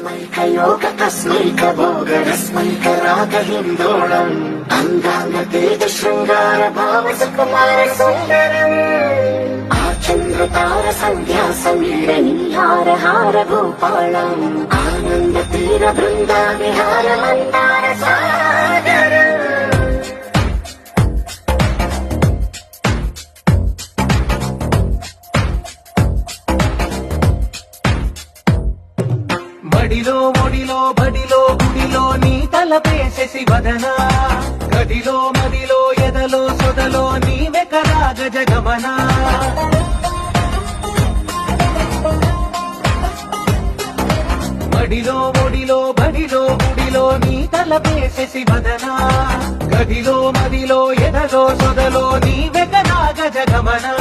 కయోగ తస్మైక భోగరస్మైక రాగహిందోళం అంగాంగ తేజ శృంగార భావ సుకుమార సుందరం చంద్రతార సంధ్యా సమీరణి హార హార భూపాళం ఆనంద తీర బృందా విహార మందార సాగరం బడిలో ఒడిలో బడిలో గుడిలో నీ తలపేసేసి వదనా గదిలో మదిలో ఎదలో సొదలో నీ వెకరా గజగమనా బడిలో ఒడిలో బడిలో గుడిలో నీ తలపేసేసి వదనా గదిలో మదిలో ఎదలో సొదలో నీ వెకరా గజగమనా